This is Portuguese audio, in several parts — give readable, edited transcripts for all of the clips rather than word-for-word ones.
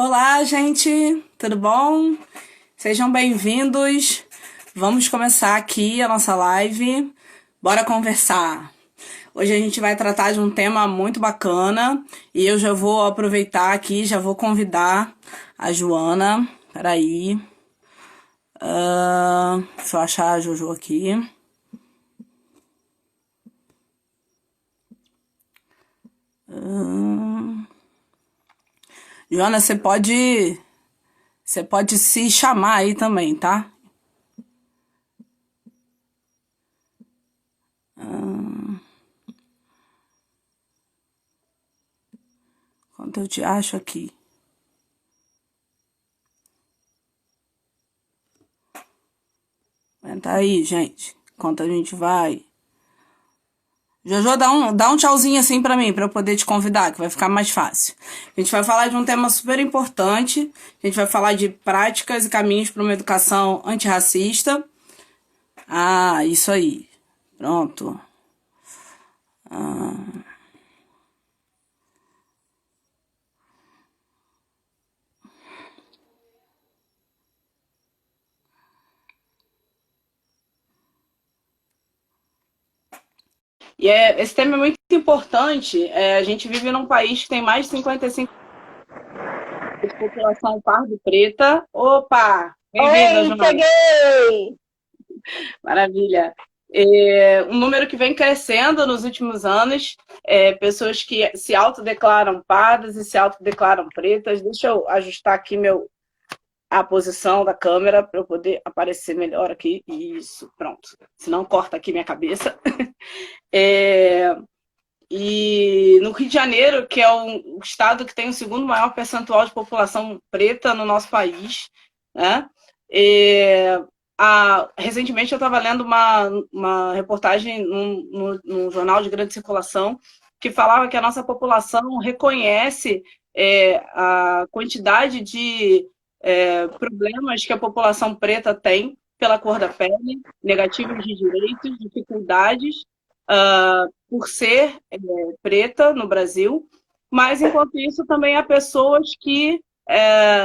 Olá, gente, tudo bom? Sejam bem-vindos. Vamos começar aqui a nossa live. Bora conversar. Hoje a gente vai tratar de um tema muito bacana e eu já vou aproveitar aqui, já vou convidar a Joana. Peraí. Deixa eu achar a Jojo aqui. Joana, você pode se chamar aí também, tá? Enquanto eu te acho aqui. Aguenta aí, gente. Enquanto a gente vai. Jojo, dá um tchauzinho assim pra mim, pra eu poder te convidar, que vai ficar mais fácil. A gente vai falar de um tema super importante. A gente vai falar de práticas e caminhos para uma educação antirracista. Ah, isso aí. Pronto. Esse tema é muito importante. A gente vive num país que tem mais de 55% de população pardo preta. Opa! Bem-vinda, Oi, Joana. cheguei! Maravilha. Um número que vem crescendo nos últimos anos, pessoas que se autodeclaram pardas e se autodeclaram pretas. Deixa eu ajustar aqui a posição da câmera para eu poder aparecer melhor aqui. Isso, pronto. Senão corta aqui minha cabeça. É, e no Rio de Janeiro, que é o estado que tem o segundo maior percentual de população preta no nosso país, né? É, recentemente eu estava lendo uma reportagem num jornal de grande circulação que falava que a nossa população reconhece a quantidade de problemas que a população preta tem pela cor da pele, negativos de direitos, dificuldades, por ser preta no Brasil, mas enquanto isso também há pessoas que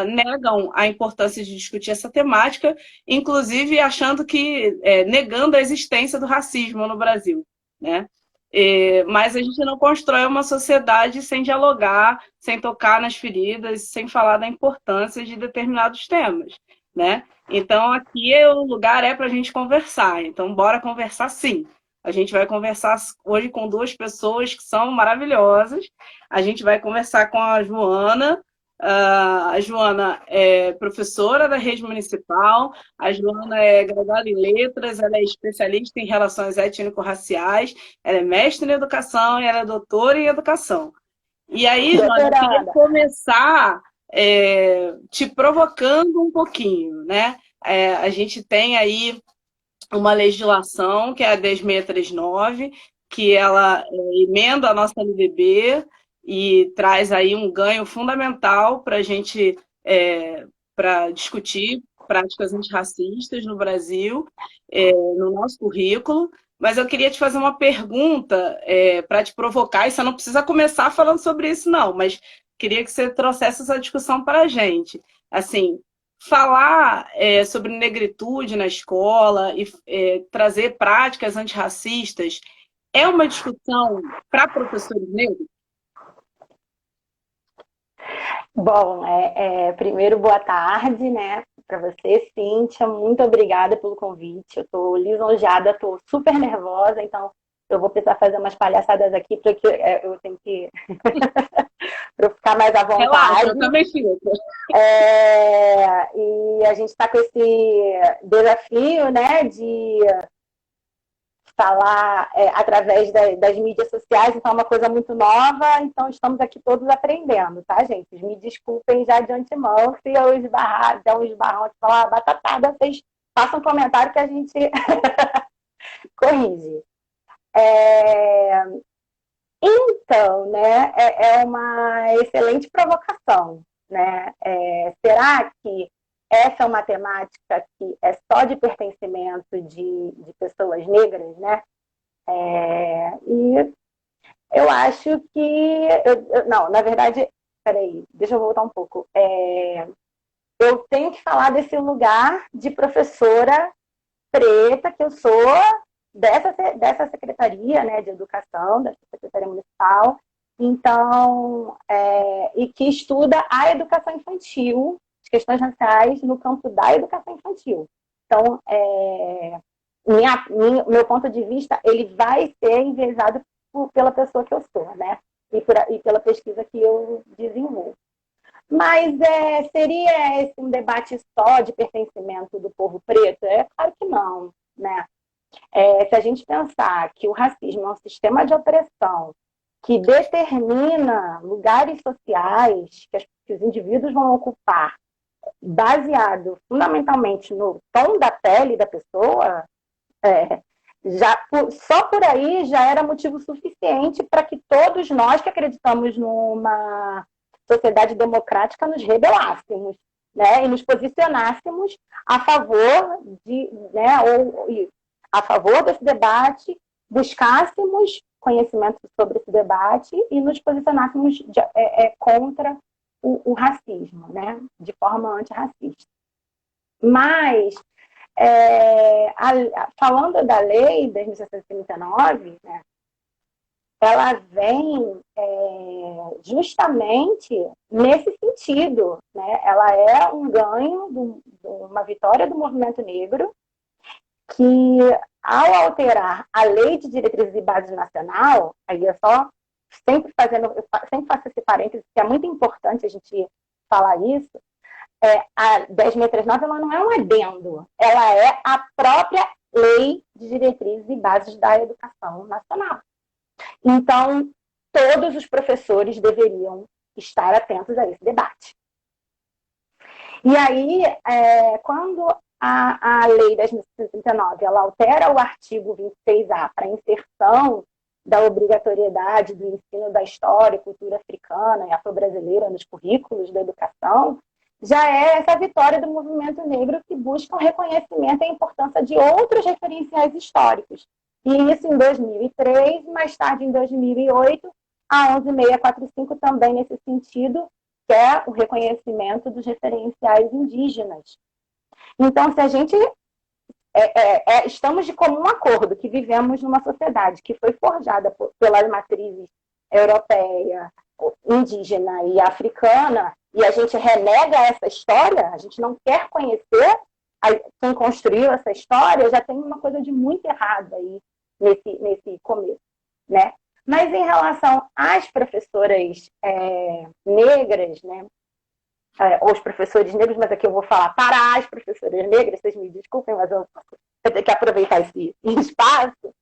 negam a importância de discutir essa temática, inclusive achando que negando a existência do racismo no Brasil, né? Mas a gente não constrói uma sociedade sem dialogar, sem tocar nas feridas, sem falar da importância de determinados temas, né? Então aqui o lugar é para a gente conversar. Então bora conversar sim. A gente vai conversar hoje com duas pessoas que são maravilhosas. A gente vai conversar com a Joana. A Joana é professora da rede municipal, a Joana é graduada em letras, ela é especialista em relações étnico-raciais, ela é mestre em educação e ela é doutora em educação. E aí, Joana, eu queria Doutoranda. começar te provocando um pouquinho, né? A gente tem aí uma legislação, que é a 10.639, que ela emenda a nossa LDB e traz aí um ganho fundamental para a gente para discutir práticas antirracistas no Brasil, no nosso currículo. Mas eu queria te fazer uma pergunta para te provocar, e você não precisa começar falando sobre isso, não, mas queria que você trouxesse essa discussão para a gente. Assim, falar sobre negritude na escola e trazer práticas antirracistas é uma discussão para professores negros? Bom, primeiro, boa tarde, né, para você, Cíntia. Muito obrigada pelo convite. Eu estou lisonjeada, estou super nervosa, então eu vou precisar fazer umas palhaçadas aqui porque eu tenho que para eu ficar mais à Relaxa, vontade. eu também fico. E a gente está com esse desafio, né, de falar através das mídias sociais, então é uma coisa muito nova, então estamos aqui todos aprendendo, tá, gente? Me desculpem já de antemão se eu esbarrar, der um esbarrão de falar batatada, vocês façam um comentário que a gente corrige. É... Então, né, é uma excelente provocação, né? Será que essa é uma temática que é só de pertencimento de pessoas negras, né? E eu acho que. Não, na verdade, peraí, deixa eu voltar um pouco. Eu tenho que falar desse lugar de professora preta, que eu sou dessa secretaria, né, de educação, dessa secretaria municipal, então, e que estuda a educação infantil, as questões raciais no campo da educação infantil. Então, meu ponto de vista, ele vai ser enviesado pela pessoa que eu sou, né, e pela pesquisa que eu desenvolvo. Mas seria esse um debate só de pertencimento do povo preto? É claro que não, né? Se a gente pensar que o racismo é um sistema de opressão que determina lugares sociais que os indivíduos vão ocupar, baseado fundamentalmente no tom da pele da pessoa, só por aí já era motivo suficiente para que todos nós que acreditamos numa sociedade democrática nos rebelássemos, né, e nos posicionássemos a favor a favor desse debate, buscássemos conhecimento sobre esse debate e nos posicionássemos contra o racismo, né, de forma antirracista. Mas, falando da lei de 1939, né, ela vem justamente nesse sentido, né? Ela é um ganho, uma vitória do movimento negro, que ao alterar a Lei de Diretrizes e Bases Nacional, aí é só sempre faço esse parênteses, que é muito importante a gente falar isso, a 10.639 ela não é um adendo, ela é a própria Lei de Diretrizes e Bases da Educação Nacional. Então, todos os professores deveriam estar atentos a esse debate. E aí, quando a Lei 10.639 ela altera o artigo 26A para inserção da obrigatoriedade do ensino da história e cultura africana e afro-brasileira nos currículos da educação, já é essa vitória do movimento negro que busca o reconhecimento e a importância de outros referenciais históricos. E isso em 2003, mais tarde em 2008, a 11.645 também nesse sentido, que é o reconhecimento dos referenciais indígenas. Então, se a gente estamos de comum acordo que vivemos numa sociedade que foi forjada pelas matrizes europeia, indígena e africana, e a gente renega essa história, a gente não quer conhecer quem construiu essa história, já tem uma coisa de muito errado aí nesse começo, né? Mas em relação às professoras negras, né? Ou os professores negros, mas aqui eu vou falar para as professoras negras, vocês me desculpem, mas eu vou ter que aproveitar esse espaço.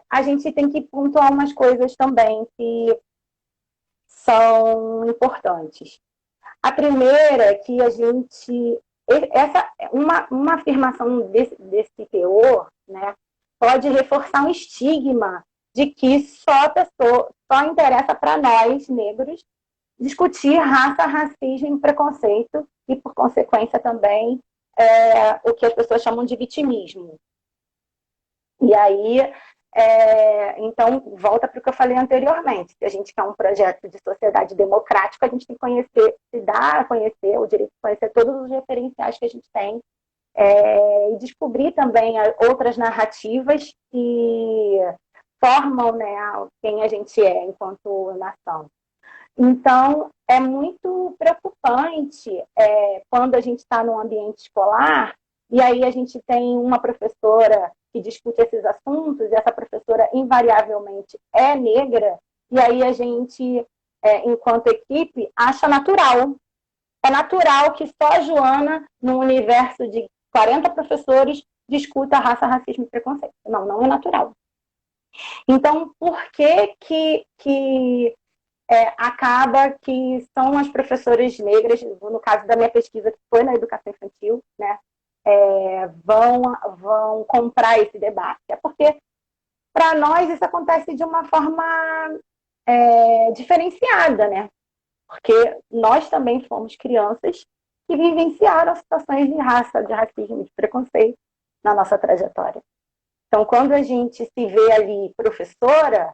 A gente tem que pontuar umas coisas também que são importantes. A primeira é que a gente... uma afirmação desse teor, né, pode reforçar um estigma de que só interessa para nós, negros, discutir raça, racismo e preconceito e, por consequência, também o que as pessoas chamam de vitimismo. E aí, então, volta para o que eu falei anteriormente. Se a gente quer um projeto de sociedade democrática, a gente tem que conhecer, se dar a conhecer, o direito de conhecer todos os referenciais que a gente tem e descobrir também outras narrativas que formam, né, quem a gente é enquanto nação. Então, é muito preocupante quando a gente está num ambiente escolar e aí a gente tem uma professora que discute esses assuntos e essa professora invariavelmente é negra e aí a gente, enquanto equipe, acha natural. É natural que só a Joana, num universo de 40 professores, discuta raça, racismo e preconceito. Não, não é natural. Então, por que acaba que são as professoras negras, no caso da minha pesquisa, que foi na educação infantil, né, vão comprar esse debate? É porque, para nós, isso acontece de uma forma diferenciada, né? Porque nós também fomos crianças que vivenciaram situações de raça, de racismo, de preconceito na nossa trajetória. Então, quando a gente se vê ali professora,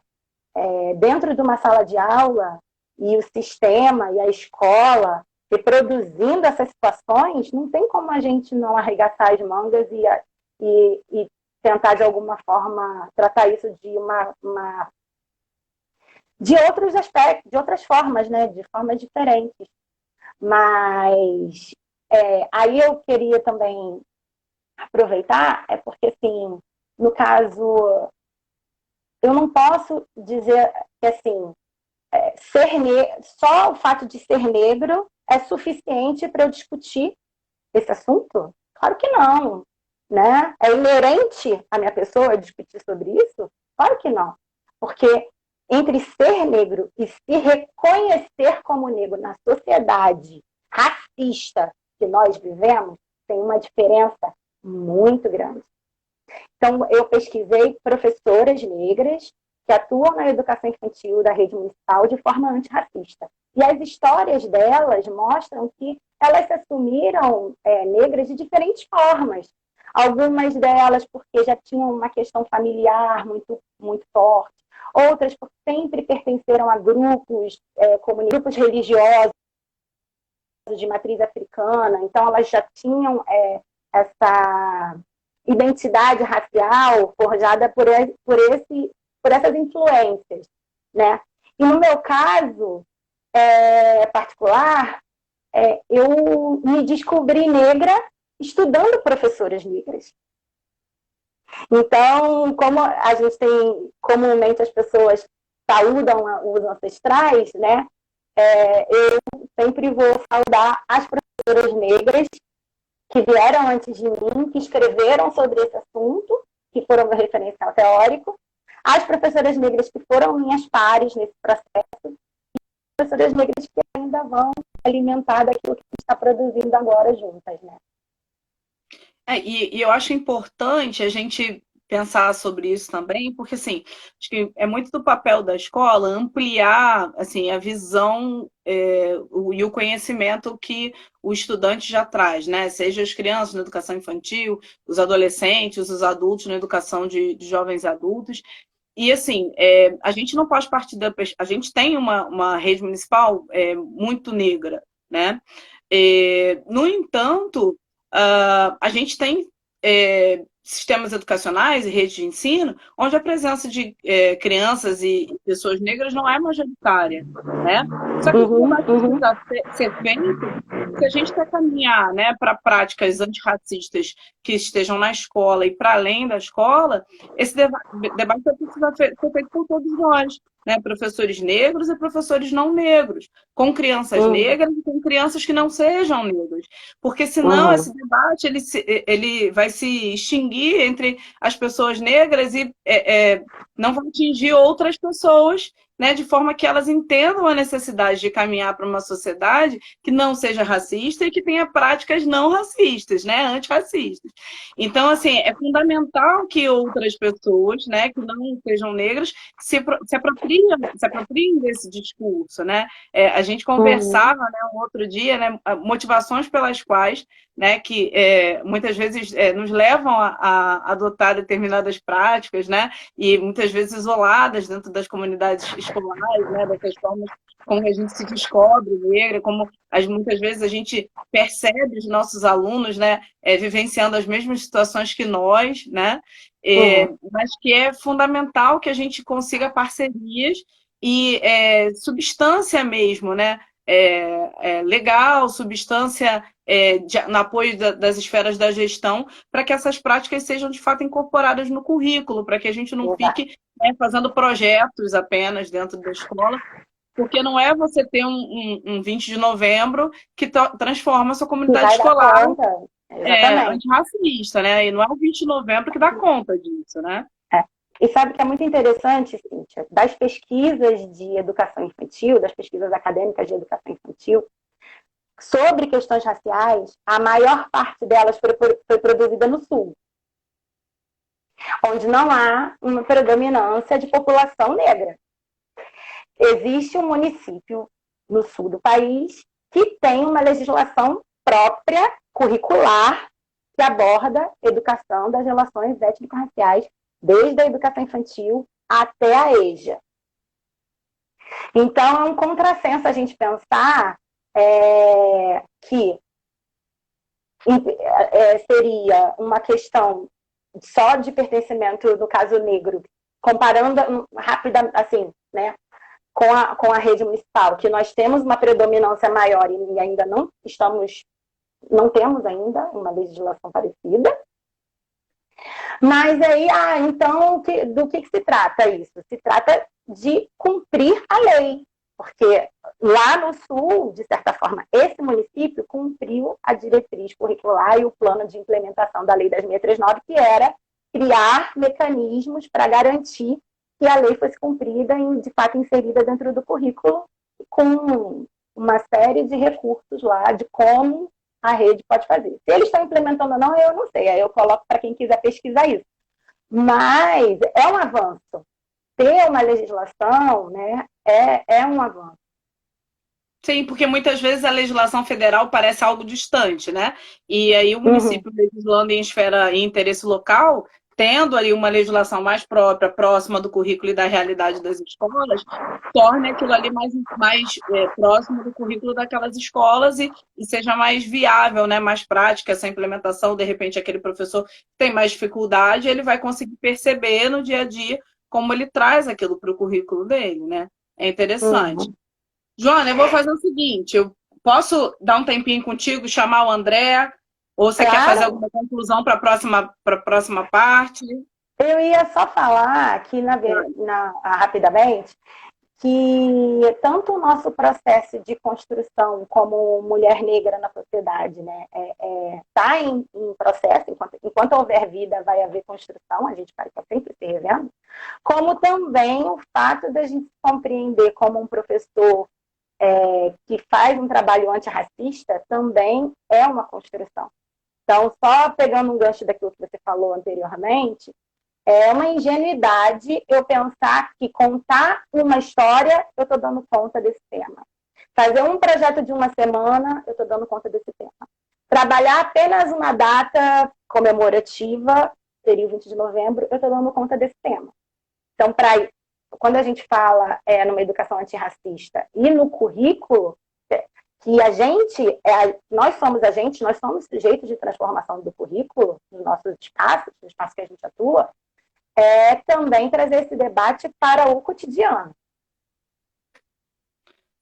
dentro de uma sala de aula, e o sistema e a escola reproduzindo essas situações, não tem como a gente não arregaçar as mangas e tentar, de alguma forma, tratar isso de outros aspectos, de outras formas, né? De formas diferentes. Mas aí eu queria também aproveitar, porque, assim, no caso, eu não posso dizer que, assim, só o fato de ser negro é suficiente para eu discutir esse assunto? Claro que não, né? É inerente à minha pessoa discutir sobre isso? Claro que não. Porque entre ser negro e se reconhecer como negro na sociedade racista que nós vivemos, tem uma diferença muito grande. Então, eu pesquisei professoras negras que atuam na educação infantil da rede municipal de forma antirracista. E as histórias delas mostram que elas se assumiram negras de diferentes formas. Algumas delas porque já tinham uma questão familiar muito, muito forte. Outras porque sempre pertenceram a grupos, grupos religiosos de matriz africana. Então, elas já tinham essa identidade racial forjada por essas influências, né? E no meu caso particular, eu me descobri negra estudando professoras negras. Então, como a gente tem, comumente as pessoas saúdam os ancestrais, né? Eu sempre vou saudar as professoras negras que vieram antes de mim, que escreveram sobre esse assunto, que foram meu referencial teórico, as professoras negras que foram minhas pares nesse processo, e as professoras negras que ainda vão alimentar daquilo que a gente está produzindo agora juntas, né? E eu acho importante a gente pensar sobre isso também, porque assim, acho que é muito do papel da escola ampliar assim, a visão e o conhecimento que o estudante já traz, né? Seja as crianças na educação infantil, os adolescentes, os adultos na educação de jovens adultos. E assim, a gente não pode partir da... A gente tem uma rede municipal muito negra, né? No entanto, a gente tem sistemas educacionais e redes de ensino onde a presença de crianças e pessoas negras não é majoritária, né? Só que o debate precisa ser feito se a gente quer caminhar, né, para práticas antirracistas que estejam na escola e para além da escola, esse debate precisa ser feito por todos nós, né, professores negros e professores não negros, com crianças negras e com crianças que não sejam negras. Porque senão esse debate ele vai se extinguir entre as pessoas negras e não vai atingir outras pessoas, né, de forma que elas entendam a necessidade de caminhar para uma sociedade que não seja racista e que tenha práticas não racistas, né, antirracistas. Então, assim, é fundamental que outras pessoas, né, que não sejam negras, se apropriem desse discurso, né? A gente conversava, né, um outro dia, né, motivações pelas quais, né, que muitas vezes nos levam a adotar determinadas práticas, né, e muitas vezes isoladas dentro das comunidades escolares, né, dessas formas como a gente se descobre negra, como muitas vezes a gente percebe os nossos alunos, né, vivenciando as mesmas situações que nós, né, mas que é fundamental que a gente consiga parcerias e substância mesmo, né, legal, substância no apoio das esferas da gestão, para que essas práticas sejam de fato incorporadas no currículo, para que a gente não fique fazendo projetos apenas dentro da escola, porque não é você ter um 20 de novembro que transforma a sua comunidade escolar antirracista, né? E não é o 20 de novembro que dá conta disso, né? E sabe que é muito interessante, Cíntia, das pesquisas de educação infantil, das pesquisas acadêmicas de educação infantil, sobre questões raciais, a maior parte delas foi produzida no Sul, onde não há uma predominância de população negra. Existe um município no sul do país que tem uma legislação própria, curricular, que aborda a educação das relações étnico-raciais, desde a educação infantil até a EJA. Então, é um contrassenso a gente pensar que seria uma questão só de pertencimento, no caso negro, comparando rápida, assim, né, com a rede municipal, que nós temos uma predominância maior e ainda não temos ainda uma legislação parecida. Mas aí, então, do que se trata isso? Se trata de cumprir a lei, porque lá no Sul, de certa forma, esse município cumpriu a diretriz curricular e o plano de implementação da Lei 10.639, que era criar mecanismos para garantir que a lei fosse cumprida e, de fato, inserida dentro do currículo, com uma série de recursos lá de como a rede pode fazer. Se eles estão implementando ou não, eu não sei. Aí eu coloco para quem quiser pesquisar isso. Mas é um avanço. Ter uma legislação, né, é um avanço. Sim, porque muitas vezes a legislação federal parece algo distante, né? E aí o município legislando em esfera e interesse local, tendo ali uma legislação mais própria, próxima do currículo e da realidade das escolas, torna aquilo ali mais próximo do currículo daquelas escolas e seja mais viável, né? Mais prática essa implementação. De repente, aquele professor que tem mais dificuldade, ele vai conseguir perceber no dia a dia como ele traz aquilo para o currículo dele, né? É interessante. Joana, eu vou fazer o seguinte, eu posso dar um tempinho contigo, chamar o André, ou você quer fazer alguma conclusão para a próxima parte? Eu ia só falar aqui rapidamente que tanto o nosso processo de construção como mulher negra na sociedade, né, está em processo, enquanto houver vida vai haver construção, a gente vai estar sempre se revendo, como também o fato da gente se compreender como um professor que faz um trabalho antirracista também é uma construção. Então, só pegando um gancho daquilo que você falou anteriormente, é uma ingenuidade eu pensar que contar uma história, eu estou dando conta desse tema. Fazer um projeto de uma semana, eu estou dando conta desse tema. Trabalhar apenas uma data comemorativa, seria o 20 de novembro, eu estou dando conta desse tema. Então, quando a gente fala numa educação antirracista e no currículo, que nós somos sujeitos de transformação do currículo, dos nossos espaços, do espaço que a gente atua, também trazer esse debate para o cotidiano.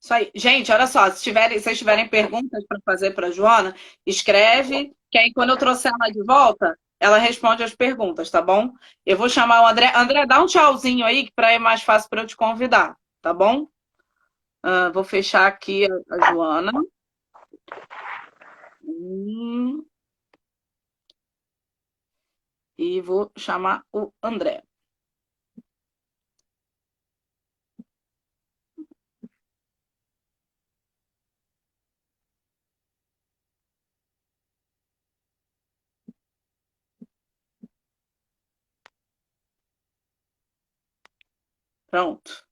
Isso aí. Gente, olha só, se vocês tiverem perguntas para fazer para a Joana, escreve, que aí quando eu trouxer ela de volta, ela responde as perguntas, tá bom? Eu vou chamar o André. André, dá um tchauzinho aí, que para é mais fácil para eu te convidar, tá bom? Vou fechar aqui a Joana. E vou chamar o André. Pronto.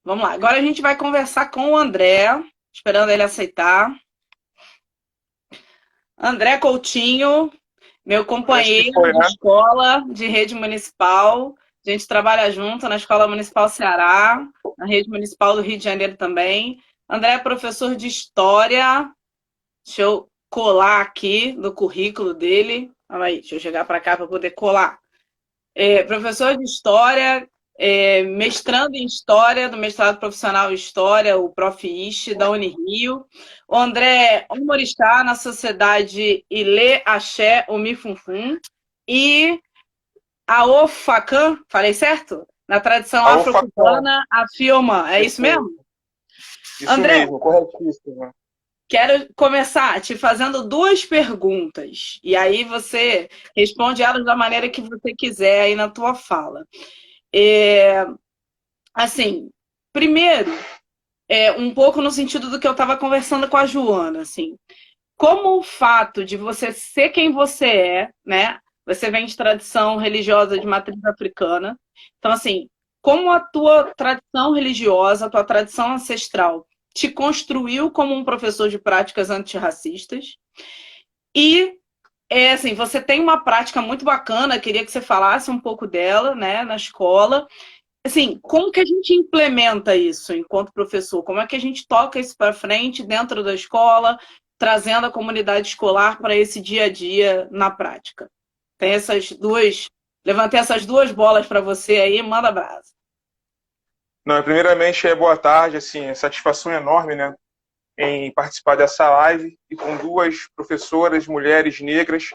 Vamos lá. Agora a gente vai conversar com o André, esperando ele aceitar. André Coutinho, meu companheiro de escola de rede municipal. A gente trabalha junto na Escola Municipal Ceará, na rede municipal do Rio de Janeiro também. André é professor de História. Deixa eu colar aqui no currículo dele. Calma aí, deixa eu chegar para cá para poder colar. Professor de História, mestrando em História, do mestrado profissional em História, o Prof. da Unirio. O André é humorista na Sociedade Ilê Axé Omifunfum. E a Ofacan, falei certo? Na tradição afro-cubana, a Fiomã. É isso mesmo? Isso André, mesmo, corretíssimo. Quero começar te fazendo 2 perguntas. E aí você responde elas da maneira que você quiser aí na tua fala. Assim, primeiro, um pouco no sentido do que eu estava conversando com a Joana, assim. Como o fato de você ser quem você é, né? Você vem de tradição religiosa de matriz africana. Então, assim, como a tua tradição religiosa, a tua tradição ancestral te construiu como um professor de práticas antirracistas. E, assim, você tem uma prática muito bacana, queria que você falasse um pouco dela, né, na escola. assim, como que a gente implementa isso enquanto professor? Como é que a gente toca isso para frente dentro da escola, trazendo a comunidade escolar para esse dia a dia na prática? Tem essas duas... Levantei essas duas bolas para você aí, manda brasa. Não, primeiramente, boa tarde, assim, satisfação enorme, né, em participar dessa live e com duas professoras, mulheres negras.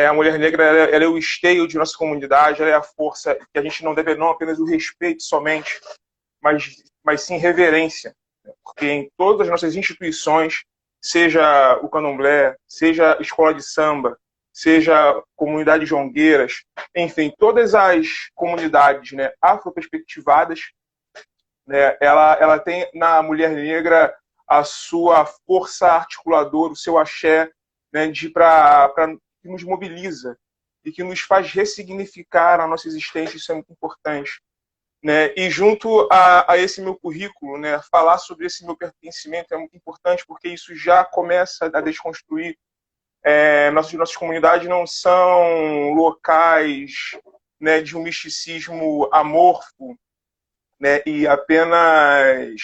A mulher negra, ela é o esteio de nossa comunidade, ela é a força que a gente não deve não apenas o respeito somente, mas sim reverência, porque em todas as nossas instituições, seja o candomblé, seja a escola de samba, seja a comunidade jongueiras, enfim, todas as comunidades, né, afroperspectivadas, né, ela tem na mulher negra a sua força articuladora, o seu axé, né, que nos mobiliza e que nos faz ressignificar a nossa existência. Isso é muito importante, né? E junto a esse meu currículo, né, falar sobre esse meu pertencimento é muito importante, porque isso já começa a desconstruir. Nossas comunidades não são locais, né, de um misticismo amorfo, né, e apenas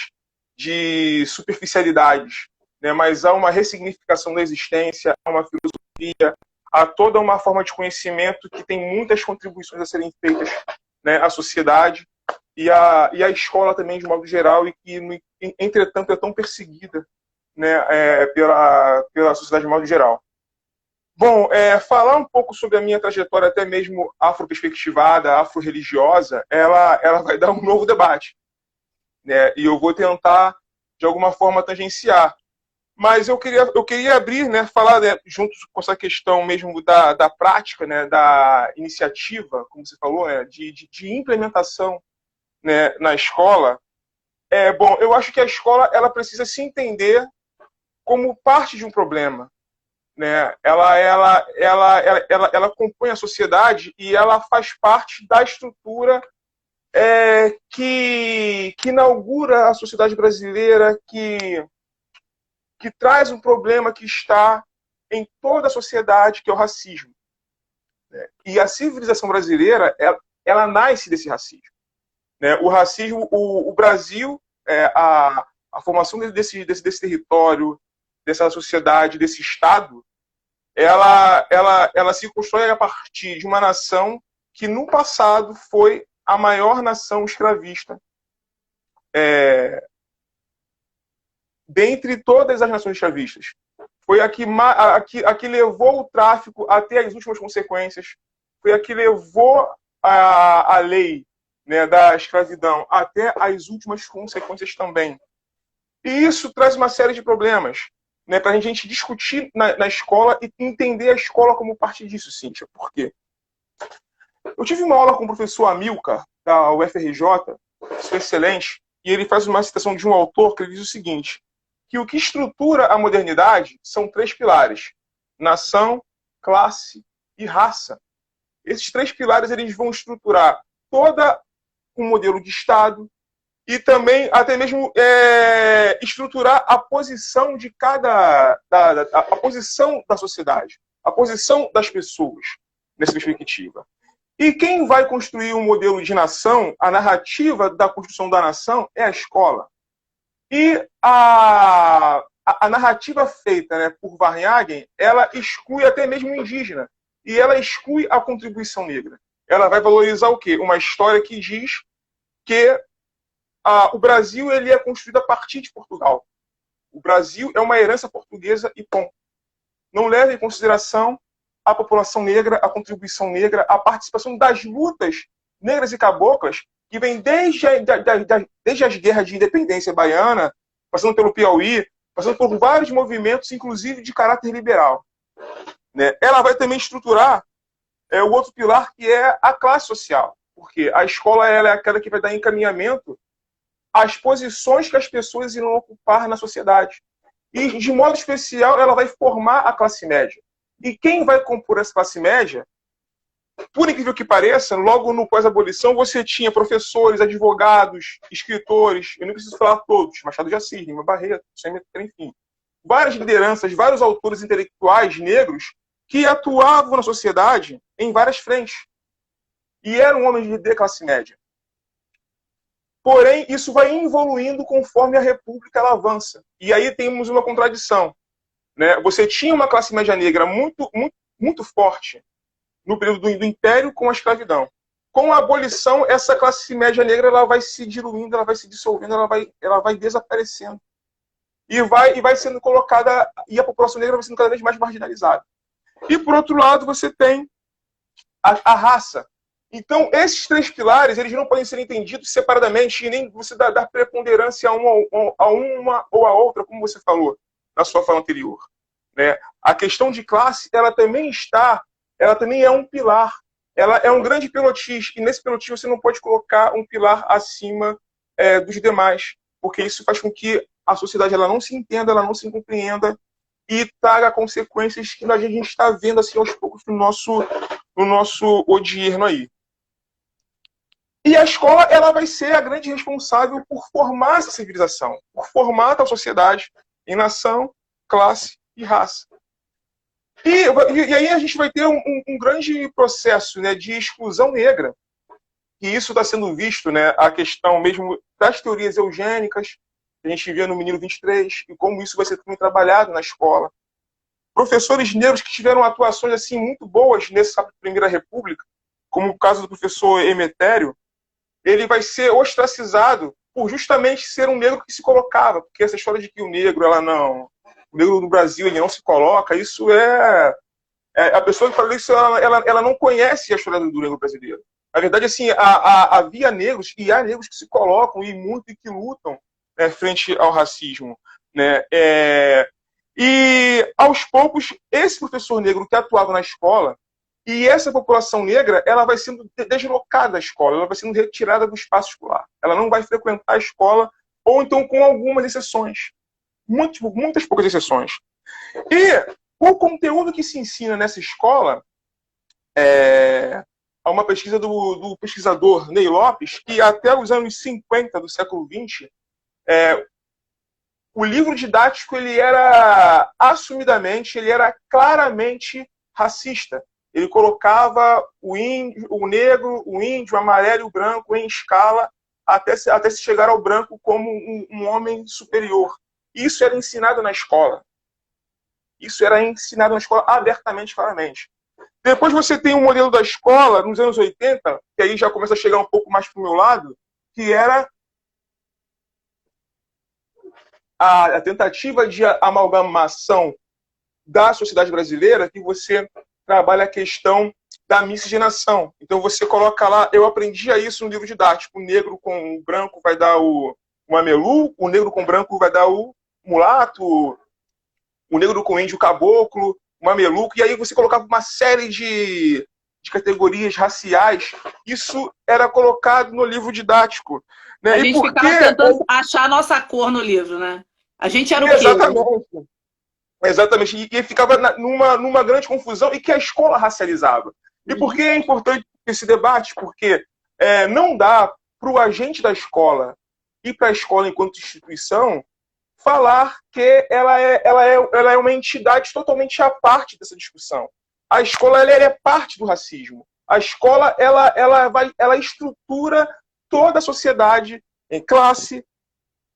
de superficialidades, né, mas há uma ressignificação da existência, há uma filosofia, há toda uma forma de conhecimento que tem muitas contribuições a serem feitas, né, à sociedade e à escola também, de modo geral, e que, entretanto, é tão perseguida, né, pela sociedade de modo geral. Bom, falar um pouco sobre a minha trajetória, até mesmo afroperspectivada, afro-religiosa, ela vai dar um novo debate, né, e eu vou tentar, de alguma forma, tangenciar. Mas eu queria abrir, né, falar, né, junto com essa questão mesmo da prática, né, da iniciativa, como você falou, né, de implementação, né, na escola. Bom, eu acho que a escola ela precisa se entender como parte de um problema, né? Ela compõe a sociedade e ela faz parte da estrutura que inaugura a sociedade brasileira, que traz um problema que está em toda a sociedade, que é o racismo, né? E a civilização brasileira, ela nasce desse racismo, né? O racismo, o Brasil, a formação desse território, dessa sociedade, desse Estado, ela se constrói a partir de uma nação que no passado foi a maior nação escravista dentre todas as nações escravistas. Foi a que levou o tráfico até as últimas consequências, foi a que levou a lei, né, da escravidão até as últimas consequências também. E isso traz uma série de problemas, né, para a gente discutir na escola e entender a escola como parte disso, Cíntia. Por quê? Eu tive uma aula com o professor Amilcar, da UFRJ, isso foi excelente, e ele faz uma citação de um autor que ele diz o seguinte, que o que estrutura a modernidade são 3 pilares: nação, classe e raça. Esses 3 pilares eles vão estruturar toda um modelo de Estado e também até mesmo estruturar a posição de a posição da sociedade, a posição das pessoas nessa perspectiva. E quem vai construir um modelo de nação, a narrativa da construção da nação é a escola. E a narrativa feita, né, por Varnhagen, ela exclui até mesmo o indígena. E ela exclui a contribuição negra. Ela vai valorizar o quê? Uma história que diz que o Brasil ele é construído a partir de Portugal. O Brasil é uma herança portuguesa e ponto. Não leva em consideração a população negra, a contribuição negra, a participação das lutas negras e caboclas, que vem desde as guerras de independência baiana, passando pelo Piauí, passando por vários movimentos, inclusive de caráter liberal, né? Ela vai também estruturar o outro pilar, que é a classe social, porque a escola ela é aquela que vai dar encaminhamento às posições que as pessoas irão ocupar na sociedade. E, de modo especial, ela vai formar a classe média. E quem vai compor essa classe média, por incrível que pareça, logo no pós-abolição, você tinha professores, advogados, escritores, eu não preciso falar todos, Machado de Assis, Lima Barreto, enfim, várias lideranças, vários autores intelectuais negros que atuavam na sociedade em várias frentes. E eram homens de classe média. Porém, isso vai evoluindo conforme a República ela avança. E aí temos uma contradição, né? Você tinha uma classe média negra muito forte no período do Império com a escravidão. Com a abolição, essa classe média negra ela vai se diluindo, ela vai se dissolvendo, ela vai desaparecendo. E vai sendo colocada, e a população negra vai sendo cada vez mais marginalizada. E, por outro lado, você tem a raça. Então, esses três pilares, eles não podem ser entendidos separadamente, e nem você dar preponderância a uma ou a outra, como você falou na sua fala anterior, né? A questão de classe, ela também é um pilar. Ela é um grande pilotis, e nesse pilotis você não pode colocar um pilar acima dos demais, porque isso faz com que a sociedade ela não se entenda, ela não se compreenda, e traga consequências que a gente está vendo assim aos poucos no nosso odierno aí. E a escola ela vai ser a grande responsável por formar essa civilização, por formar a sociedade em nação, classe e raça. E aí a gente vai ter um grande processo, né, de exclusão negra. E isso está sendo visto, né, a questão mesmo das teorias eugênicas, que a gente vê no Menino 23, e como isso vai ser também trabalhado na escola. Professores negros que tiveram atuações assim muito boas nessa Primeira República, como o caso do professor Emetério, ele vai ser ostracizado por justamente ser um negro que se colocava, porque essa história de que o negro no Brasil ele não se coloca, isso a pessoa que fala isso, ela não conhece a história do negro brasileiro. Na verdade, assim, havia negros e há negros que se colocam e muito e que lutam, né, frente ao racismo, né? E aos poucos esse professor negro que atuava na escola e essa população negra, ela vai sendo deslocada da escola, ela vai sendo retirada do espaço escolar. Ela não vai frequentar a escola, ou então com algumas exceções. Muitas poucas exceções. E o conteúdo que se ensina nessa escola, há uma pesquisa do pesquisador Ney Lopes, que até os anos 50 do século XX, o livro didático ele era claramente racista. Ele colocava o negro, o índio, o amarelo e o branco em escala até se chegar ao branco como um homem superior. Isso era ensinado na escola. Isso era ensinado na escola abertamente, claramente. Depois você tem um modelo da escola, nos anos 80, que aí já começa a chegar um pouco mais para o meu lado, que era a tentativa de amalgamação da sociedade brasileira, que você trabalha a questão da miscigenação. Então você coloca lá, eu aprendia isso no livro didático, o negro com o branco vai dar o mamelu, o negro com o branco vai dar o mulato, o negro com o índio caboclo, o mameluco, e aí você colocava uma série de categorias raciais. Isso era colocado no livro didático. Né? A gente ficava tentando achar a nossa cor no livro, né? A gente era o quê? Exatamente. Exatamente. E ficava numa grande confusão e que a escola racializava. E por que é importante esse debate? Porque não dá para o agente da escola e para a escola enquanto instituição falar que ela é uma entidade totalmente à parte dessa discussão. A escola ela é parte do racismo. A escola ela estrutura toda a sociedade em classe,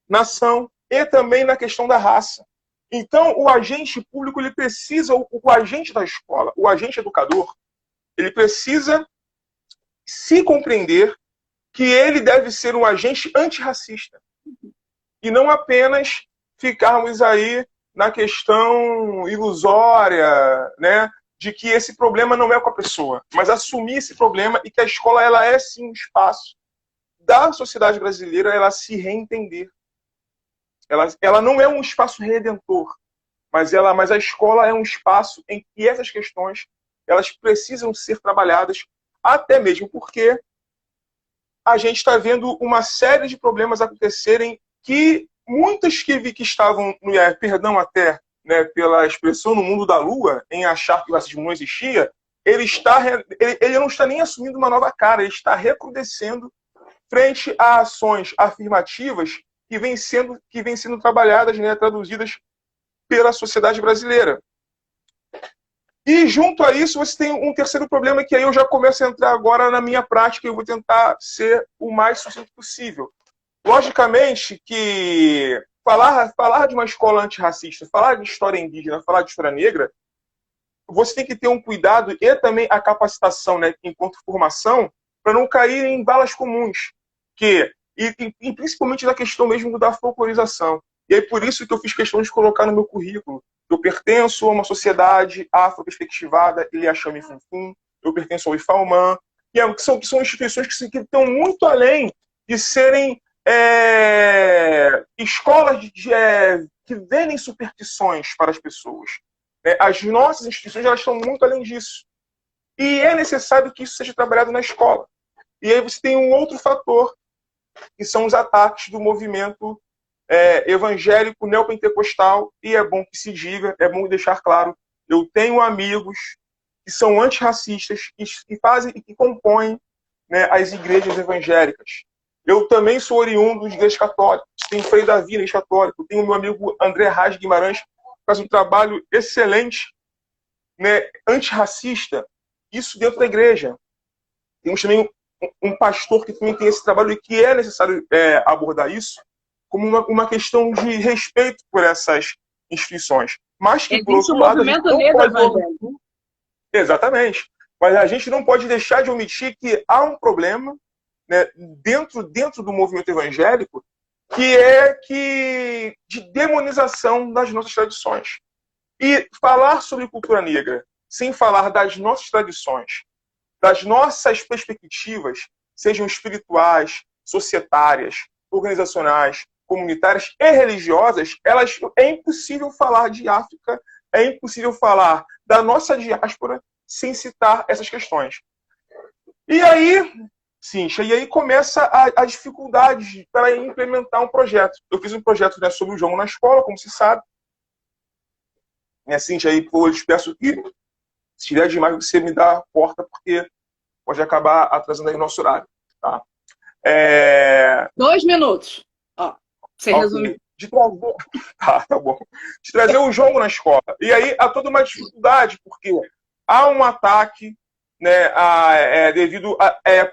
nação e também na questão da raça. Então, o agente público, ele precisa, o agente da escola, o agente educador, ele precisa se compreender que ele deve ser um agente antirracista. E não apenas ficarmos aí na questão ilusória, né, de que esse problema não é com a pessoa, mas assumir esse problema e que a escola ela é, sim, um espaço da sociedade brasileira ela se reentender. Ela não é um espaço redentor, mas a escola é um espaço em que essas questões elas precisam ser trabalhadas, até mesmo porque a gente está vendo uma série de problemas acontecerem que muitas que estavam, perdão até, né, pela expressão no mundo da lua, em achar que o racismo não existia, ele não está nem assumindo uma nova cara, ele está recrudescendo frente a ações afirmativas que vêm sendo trabalhadas, né, traduzidas pela sociedade brasileira. E junto a isso você tem um terceiro problema que aí eu já começo a entrar agora na minha prática e eu vou tentar ser o mais sucinto possível. logicamente que falar de uma escola antirracista, falar de história indígena, falar de história negra, você tem que ter um cuidado e também a capacitação, né, enquanto formação, para não cair em balas comuns, e principalmente na questão mesmo da folclorização. E aí por isso que eu fiz questão de colocar no meu currículo. Eu pertenço a uma sociedade afro-perspectivada, Ilha-Chame Funfun, eu pertenço ao IFAUMAN, que são instituições que estão muito além de serem escolas que vendem superstições para as pessoas. As nossas instituições elas estão muito além disso. E é necessário que isso seja trabalhado na escola. E aí você tem um outro fator, que são os ataques do movimento evangélico neopentecostal, e é bom que se diga, é bom deixar claro, eu tenho amigos que são antirracistas e fazem e que compõem, né, as igrejas evangélicas. Eu também sou oriundo de igrejas católicas, tenho Frei Davi na igreja católica, tenho meu amigo André Raz Guimarães, que faz um trabalho excelente, né, antirracista, isso dentro da igreja. Temos também um pastor que também tem esse trabalho e que é necessário abordar isso como uma questão de respeito por essas instituições. Mas que, por outro lado, a gente não pode... Exatamente. Mas a gente não pode deixar de omitir que há um problema, né, dentro do movimento evangélico, que é de demonização das nossas tradições. E falar sobre cultura negra sem falar das nossas tradições, das nossas perspectivas, sejam espirituais, societárias, organizacionais, comunitárias e religiosas, é impossível falar de África, é impossível falar da nossa diáspora sem citar essas questões. E aí, Cíntia, começa a dificuldade para implementar um projeto. Eu fiz um projeto, né, sobre o jogo na escola, como se sabe. Cíntia, por favor, eu te peço que, se tiver demais, você me dá a porta, porque pode acabar atrasando aí o nosso horário. Tá? 2 minutos. Ó, você resumiu. De trazer... tá bom. De trazer o jogo na escola. E aí há toda uma dificuldade, porque há um ataque, né, devido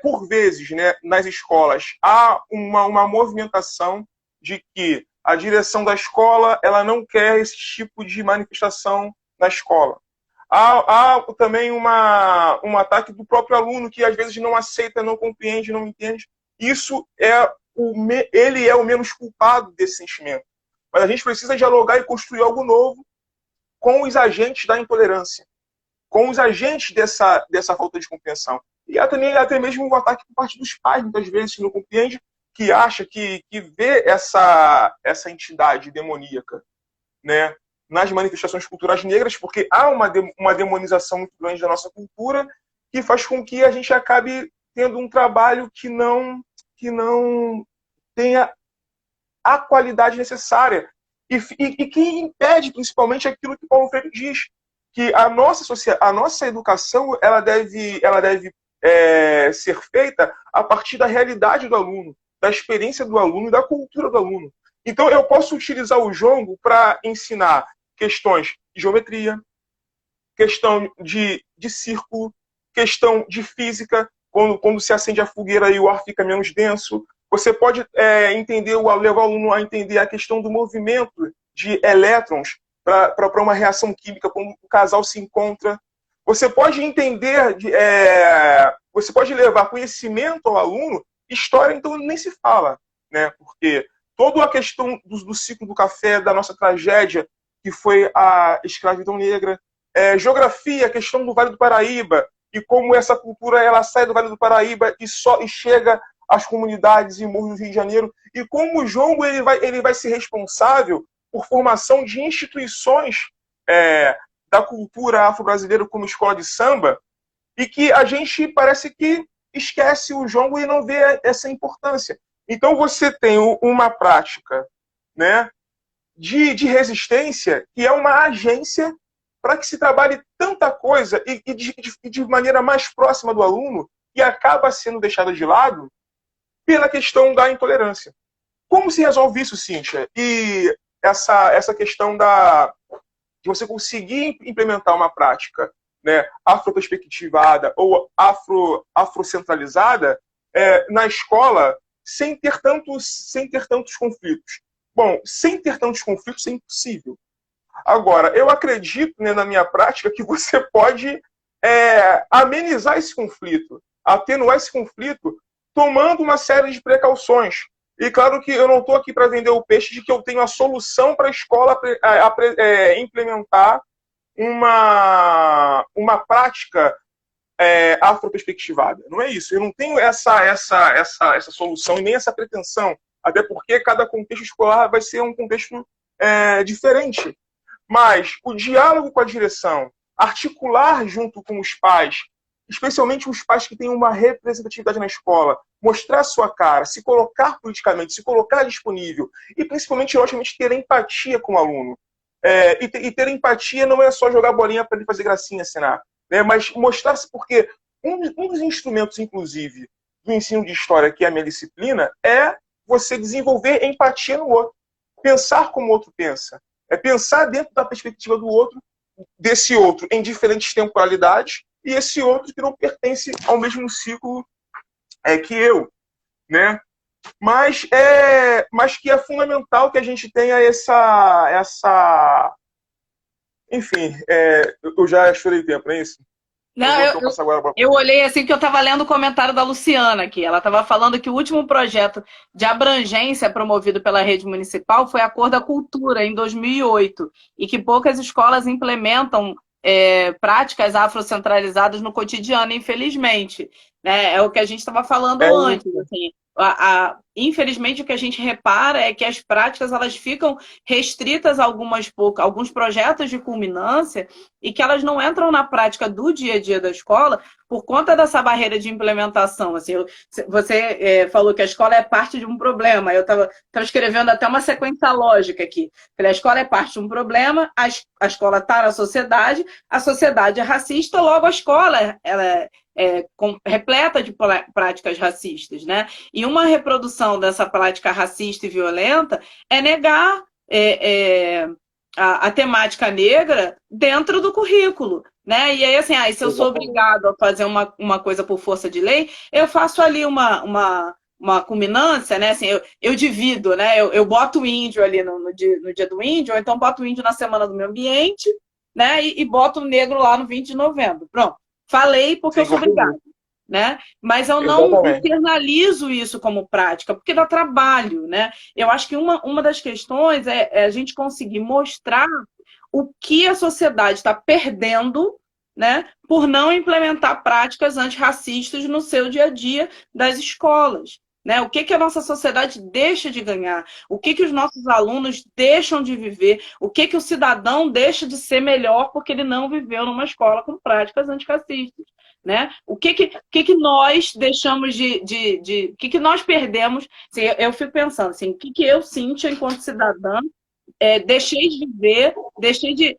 por vezes, né, nas escolas, há uma movimentação de que a direção da escola ela não quer esse tipo de manifestação na escola. Há também um ataque do próprio aluno que às vezes não aceita, não compreende, não entende. Isso ele é o menos culpado desse sentimento. Mas a gente precisa dialogar e construir algo novo com os agentes da intolerância, com os agentes dessa falta de compreensão. E há também até mesmo um ataque por parte dos pais, muitas vezes, que não compreende, que acha que vê essa entidade demoníaca, né, nas manifestações culturais negras, porque há uma demonização muito grande da nossa cultura que faz com que a gente acabe tendo um trabalho que não tenha a qualidade necessária e que impede principalmente aquilo que Paulo Freire diz, que a nossa educação ela deve ser feita a partir da realidade do aluno, da experiência do aluno e da cultura do aluno. Então eu posso utilizar o jongo para ensinar questões de geometria, questão de círculo, questão de física, quando se acende a fogueira e o ar fica menos denso. Você pode levar o aluno a entender a questão do movimento de elétrons para uma reação química, quando o casal se encontra. Você pode entender, você pode levar conhecimento ao aluno. História, então, nem se fala, né? Porque toda a questão do ciclo do café, da nossa tragédia, que foi a escravidão negra, geografia, a questão do Vale do Paraíba, e como essa cultura ela sai do Vale do Paraíba e chega às comunidades e morros do Rio de Janeiro, e como o jongo ele vai ser responsável por formação de instituições da cultura afro-brasileira como escola de samba, e que a gente parece que esquece o jongo e não vê essa importância. Então você tem uma prática, né, de resistência, que é uma agência para que se trabalhe tanta coisa e de maneira mais próxima do aluno, e acaba sendo deixada de lado pela questão da intolerância. Como se resolve isso, Cíntia? E essa questão de você conseguir implementar uma prática, né, afroperspectivada ou afrocentralizada na escola, sem ter tantos conflitos? Bom, sem ter tantos conflitos é impossível. Agora, eu acredito, né, na minha prática, que você pode amenizar esse conflito, atenuar esse conflito, tomando uma série de precauções. E claro que eu não estou aqui para vender o peixe de que eu tenho a solução para a escola implementar uma prática afroperspectivada. Não é isso. Eu não tenho essa solução e nem essa pretensão, até porque cada contexto escolar vai ser um contexto diferente. Mas o diálogo com a direção, articular junto com os pais, especialmente os pais que têm uma representatividade na escola, mostrar sua cara, se colocar politicamente, se colocar disponível e, principalmente, logicamente, ter empatia com o aluno. E ter empatia não é só jogar bolinha para ele fazer gracinha, assinar, né? Mas mostrar-se, porque um dos instrumentos, inclusive, do ensino de história, que é a minha disciplina, é você desenvolver empatia no outro. Pensar como o outro pensa. É pensar dentro da perspectiva do outro, desse outro em diferentes temporalidades, e esse outro que não pertence ao mesmo ciclo que eu, né? Mas que é fundamental que a gente tenha essa... Enfim, eu já chorei tempo, não é isso? Não, eu olhei assim que eu estava lendo o comentário da Luciana aqui. Ela estava falando que o último projeto de abrangência promovido pela rede municipal foi a Cor da Cultura, em 2008, e que poucas escolas implementam práticas afrocentralizadas no cotidiano, infelizmente. Né? É o que a gente estava falando antes. Assim, infelizmente, o que a gente repara é que as práticas elas ficam restritas a alguns projetos de culminância e que elas não entram na prática do dia a dia da escola por conta dessa barreira de implementação. Assim, você falou que a escola é parte de um problema. Eu estava escrevendo até uma sequência lógica aqui. A escola é parte de um problema, a escola está na sociedade, a sociedade é racista, logo a escola ela repleta de práticas racistas, né? E uma reprodução dessa prática racista e violenta é negar a temática negra dentro do currículo, né? E aí, assim, se eu sou obrigado a fazer uma coisa por força de lei, eu faço ali uma culminância, né? Assim, eu divido, né? Eu boto o índio ali no dia do índio, ou então boto o índio na Semana do Meio Ambiente, né? E boto o negro lá no 20 de novembro. Pronto. Falei porque eu sou obrigada, né? Mas eu não internalizo isso como prática, porque dá trabalho, né? Eu acho que uma das questões é a gente conseguir mostrar o que a sociedade está perdendo, né, por não implementar práticas antirracistas no seu dia a dia das escolas. Né? O que a nossa sociedade deixa de ganhar? O que os nossos alunos deixam de viver? O que o cidadão deixa de ser melhor porque ele não viveu numa escola com práticas antirracistas? Né? O que nós deixamos o que nós perdemos? Assim, eu fico pensando assim, o que eu, Cíntia, enquanto cidadã, deixei de viver, deixei de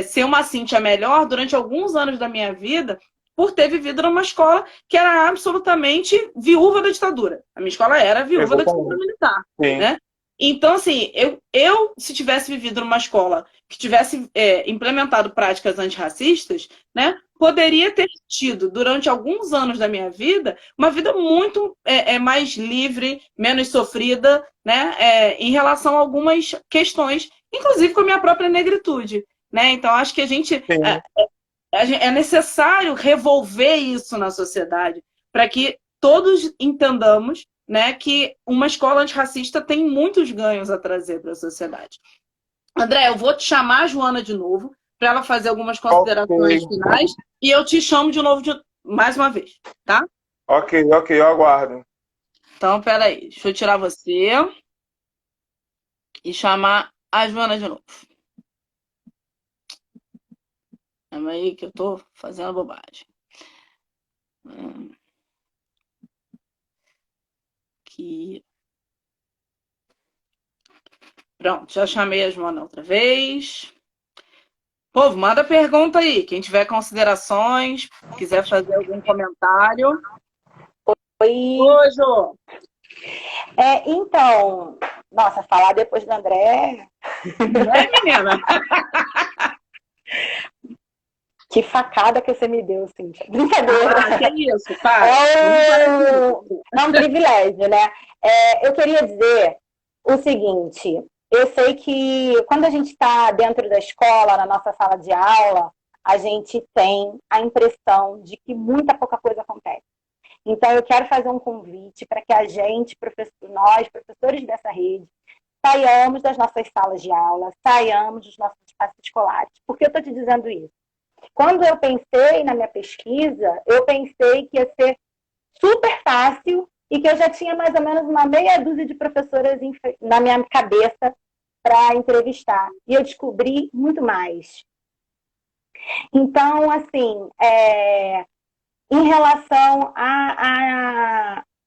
ser uma Cíntia melhor durante alguns anos da minha vida por ter vivido numa escola que era absolutamente viúva da ditadura. A minha escola era viúva da ditadura militar. Né? Então, assim, eu se tivesse vivido numa escola que tivesse implementado práticas antirracistas, né, poderia ter tido, durante alguns anos da minha vida, uma vida muito mais livre, menos sofrida, né, em relação a algumas questões, inclusive com a minha própria negritude. Né? Então, acho que a gente... É necessário revolver isso na sociedade para que todos entendamos, né, que uma escola antirracista tem muitos ganhos a trazer para a sociedade. André, eu vou te chamar a Joana de novo para ela fazer algumas considerações finais e eu te chamo de novo mais uma vez, tá? Ok, eu aguardo. Então, peraí, deixa eu tirar você e chamar a Joana de novo. Calma aí que eu tô fazendo bobagem. Aqui. Pronto, já chamei a Joana outra vez. Povo, manda pergunta aí. Quem tiver considerações, quiser fazer algum comentário. Oi, Jô. Então, nossa, falar depois do André... Não é, menina? Que facada que você me deu, Cíntia. Brincadeira. Ah, que isso, para. É um privilégio, né? Eu queria dizer o seguinte, eu sei que quando a gente está dentro da escola, na nossa sala de aula, a gente tem a impressão de que muita pouca coisa acontece. Então, eu quero fazer um convite para que a gente, nós, professores dessa rede, saiamos das nossas salas de aula, saiamos dos nossos espaços escolares. Por que eu estou te dizendo isso? Quando eu pensei na minha pesquisa, eu pensei que ia ser super fácil e que eu já tinha mais ou menos uma meia dúzia de professoras na minha cabeça para entrevistar. E eu descobri muito mais. Então, assim, em relação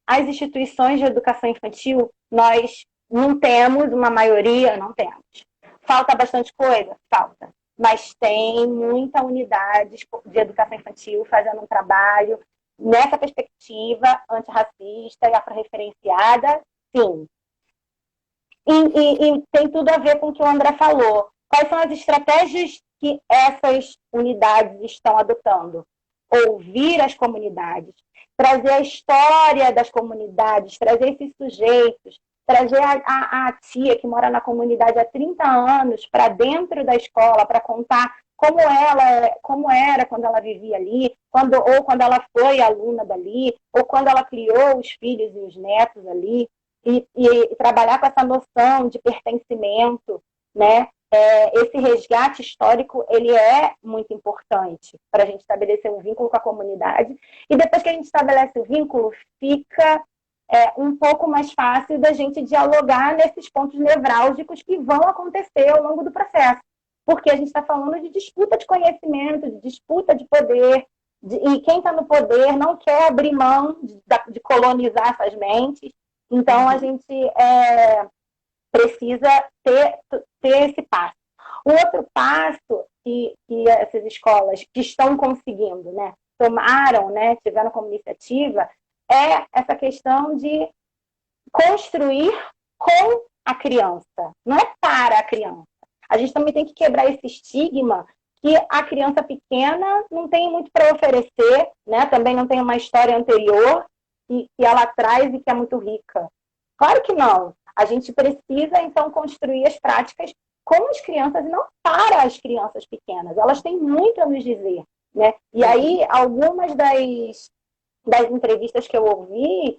às instituições de educação infantil, nós não temos, uma maioria não temos. Falta bastante coisa? Falta. Mas tem muita unidade de educação infantil fazendo um trabalho nessa perspectiva antirracista e afro-referenciada, sim. E tem tudo a ver com o que o André falou. Quais são as estratégias que essas unidades estão adotando? Ouvir as comunidades, trazer a história das comunidades, trazer esses sujeitos, trazer a tia que mora na comunidade há 30 anos para dentro da escola, para contar como era quando ela vivia ali, ou quando ela foi aluna dali, ou quando ela criou os filhos e os netos ali, e trabalhar com essa noção de pertencimento, né? Esse resgate histórico, ele é muito importante para a gente estabelecer um vínculo com a comunidade. E depois que a gente estabelece o vínculo, fica um pouco mais fácil da gente dialogar nesses pontos nevrálgicos que vão acontecer ao longo do processo. Porque a gente está falando de disputa de conhecimento, de disputa de poder, e quem está no poder não quer abrir mão de colonizar essas mentes. Então, a gente precisa ter esse passo. O outro passo que essas escolas que estão conseguindo, né, tomaram, né, tiveram como iniciativa, é essa questão de construir com a criança, não é para a criança. A gente também tem que quebrar esse estigma que a criança pequena não tem muito para oferecer, né, também não tem uma história anterior que ela traz e que é muito rica. Claro que não. A gente precisa, então, construir as práticas com as crianças e não para as crianças pequenas. Elas têm muito a nos dizer, né? E aí, algumas das entrevistas que eu ouvi,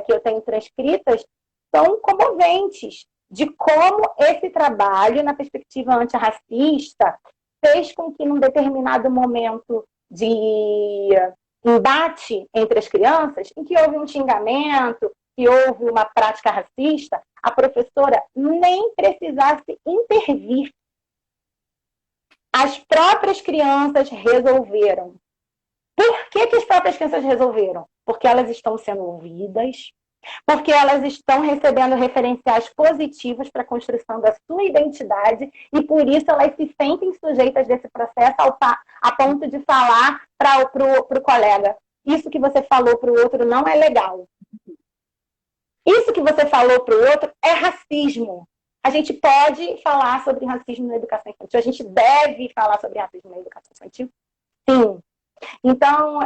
que eu tenho transcritas, são comoventes de como esse trabalho, na perspectiva antirracista, fez com que, num determinado momento de embate entre as crianças, em que houve um xingamento, que houve uma prática racista, a professora nem precisasse intervir. As próprias crianças resolveram. Por que as próprias crianças resolveram? Porque elas estão sendo ouvidas, porque elas estão recebendo referenciais positivos para a construção da sua identidade e, por isso, elas se sentem sujeitas desse processo a ponto de falar para o colega: isso que você falou para o outro não é legal. Isso que você falou para o outro é racismo. A gente pode falar sobre racismo na educação infantil. A gente deve falar sobre racismo na educação infantil? Sim. Então,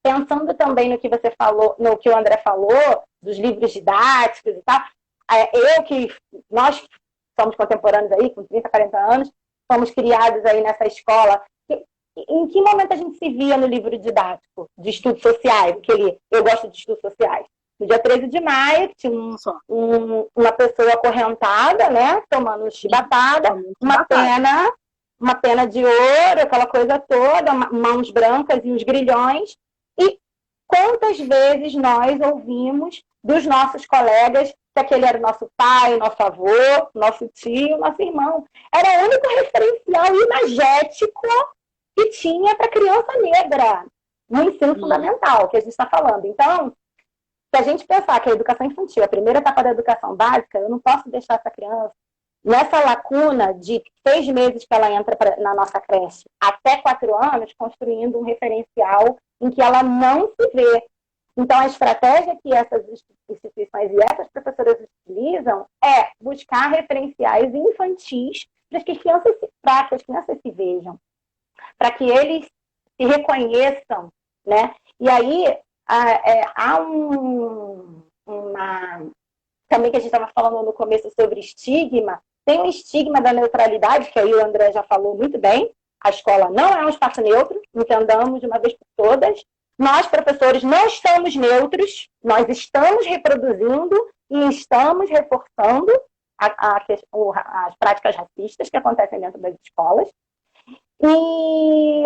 pensando também no que você falou, no que o André falou, dos livros didáticos e tal, nós somos contemporâneos aí, com 30, 40 anos, fomos criados aí nessa escola. Em que momento a gente se via no livro didático de estudos sociais? Eu gosto de estudos sociais. No dia 13 de maio, tinha uma pessoa acorrentada, né, tomando chibatada, uma pena de ouro, aquela coisa toda, mãos brancas e os grilhões. E quantas vezes nós ouvimos dos nossos colegas que aquele era o nosso pai, nosso avô, nosso tio, nosso irmão. Era o único referencial imagético que tinha para criança negra no ensino fundamental, que a gente está falando. Então, se a gente pensar que a educação infantil é a primeira etapa da educação básica, eu não posso deixar essa criança nessa lacuna de 6 meses que ela entra na nossa creche até 4 anos, construindo um referencial em que ela não se vê. Então, a estratégia que essas instituições e essas professoras utilizam é buscar referenciais infantis para que as crianças se vejam. para que eles se reconheçam, né? E aí há também que a gente estava falando no começo sobre estigma, tem um estigma da neutralidade, que aí o André já falou muito bem. A escola não é um espaço neutro, entendamos de uma vez por todas. Nós, professores, não estamos neutros, nós estamos reproduzindo e estamos reforçando as práticas racistas que acontecem dentro das escolas. E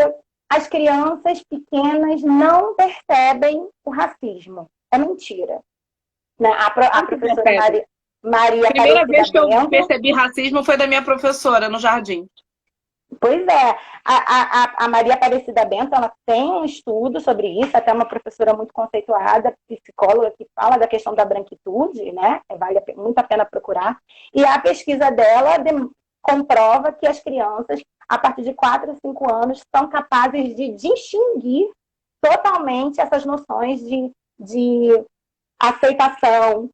as crianças pequenas não percebem o racismo. É mentira. Né? A professora Maria A primeira vez que eu Bento, percebi racismo foi da minha professora no jardim. Pois é, a Maria Aparecida Bento, ela tem um estudo sobre isso, até uma professora muito conceituada, psicóloga, que fala da questão da branquitude, né? Vale muito a pena procurar. E a pesquisa dela comprova que as crianças, a partir de 4 ou 5 anos, são capazes de distinguir totalmente essas noções de aceitação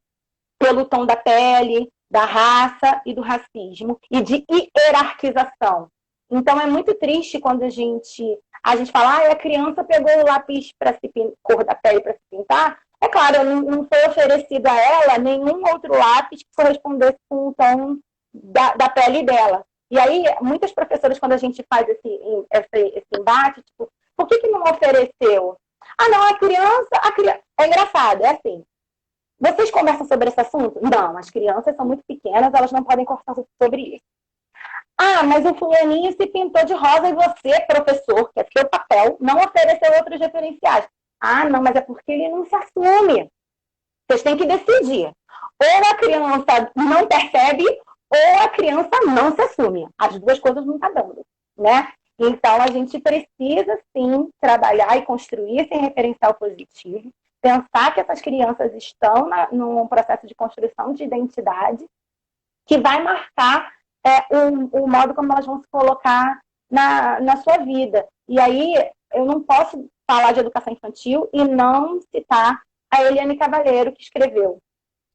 pelo tom da pele, da raça e do racismo, e de hierarquização. Então, é muito triste quando a gente fala, a criança pegou o lápis para se cor da pele para se pintar. É claro, não foi oferecido a ela nenhum outro lápis que correspondesse com o tom da pele dela. E aí, muitas professoras, quando a gente faz esse embate, tipo, por que não ofereceu? Ah, não, a criança... É engraçado, é assim. Vocês conversam sobre esse assunto? Não, as crianças são muito pequenas, elas não podem conversar sobre isso. Ah, mas o fulaninho se pintou de rosa e você, professor, que é seu papel, não ofereceu outros referenciais. Ah, não, mas é porque ele não se assume. Vocês têm que decidir. Ou a criança não percebe, ou a criança não se assume. As duas coisas não estão dando, né? Então, a gente precisa, sim, trabalhar e construir esse referencial positivo, pensar que essas crianças estão num processo de construção de identidade que vai marcar o modo como elas vão se colocar na sua vida. E aí, eu não posso falar de educação infantil e não citar a Eliane Cavalheiro, que escreveu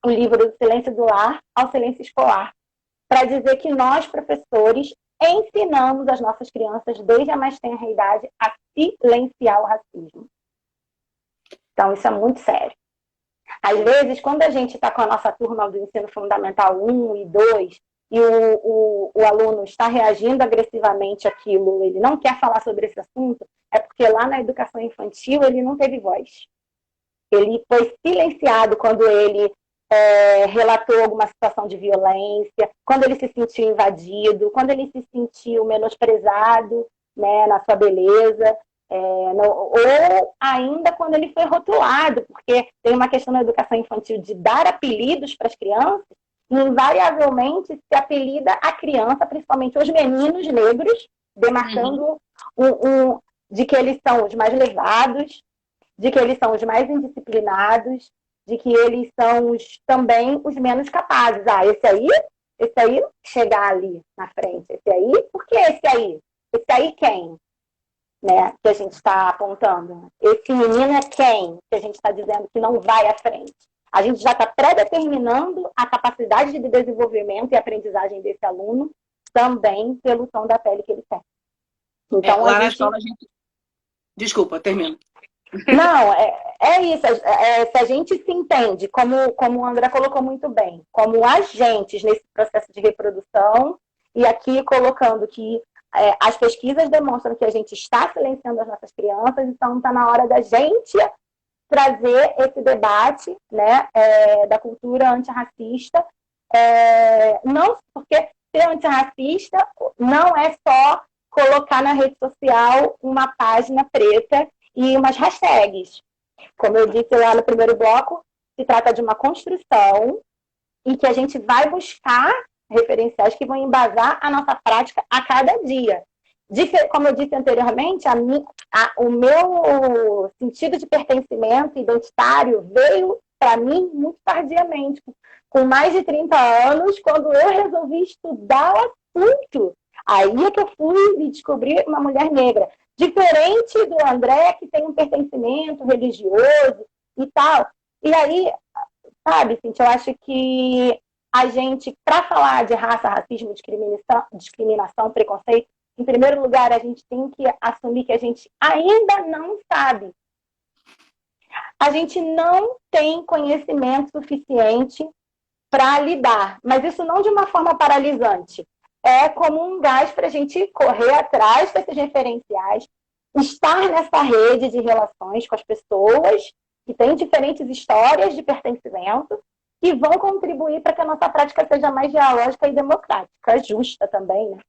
o livro Do Silêncio do Lar ao Silêncio Escolar, para dizer que nós, professores, ensinamos as nossas crianças, desde a mais tenra idade, a silenciar o racismo. Então, isso é muito sério. Às vezes, quando a gente está com a nossa turma do ensino fundamental 1 e 2, e o aluno está reagindo agressivamente àquilo, ele não quer falar sobre esse assunto, é porque lá na educação infantil ele não teve voz. Ele foi silenciado quando ele relatou alguma situação de violência, quando ele se sentiu invadido, quando ele se sentiu menosprezado, né, na sua beleza, ou ainda quando ele foi rotulado, porque tem uma questão na educação infantil de dar apelidos para as crianças, e invariavelmente se apelida a criança, principalmente os meninos negros, demarcando de que eles são os mais levados, de que eles são os mais indisciplinados, de que eles são também os menos capazes. Ah, esse aí chegar ali na frente. Esse aí, por que esse aí? Esse aí quem? Né, que a gente está apontando. Esse menino é quem? Que a gente está dizendo que não vai à frente. A gente já está predeterminando a capacidade de desenvolvimento e aprendizagem desse aluno também pelo tom da pele que ele tem. Então, lá na escola a gente... Desculpa, termino. Não, é isso. Se a gente se entende, como o André colocou muito bem, como agentes nesse processo de reprodução, e aqui colocando que as pesquisas demonstram que a gente está silenciando as nossas crianças, então está na hora da gente trazer esse debate, né, da cultura antirracista, não, porque ser antirracista não é só colocar na rede social uma página preta e umas hashtags. Como eu disse lá no primeiro bloco, se trata de uma construção em que a gente vai buscar referenciais que vão embasar a nossa prática a cada dia. Como eu disse anteriormente, o meu sentido de pertencimento identitário veio para mim muito tardiamente, com mais de 30 anos, quando eu resolvi estudar o assunto. Aí é que eu fui me descobrir uma mulher negra. Diferente do André, que tem um pertencimento religioso e tal. E aí, sabe, Cintia, eu acho que a gente, para falar de raça, racismo, discriminação, preconceito, Em primeiro lugar, a gente tem que assumir que a gente ainda não sabe. A gente não tem conhecimento suficiente para lidar, mas isso não de uma forma paralisante. É como um gás para a gente correr atrás desses referenciais, estar nessa rede de relações com as pessoas que têm diferentes histórias de pertencimento que vão contribuir para que a nossa prática seja mais dialógica e democrática, justa também, né?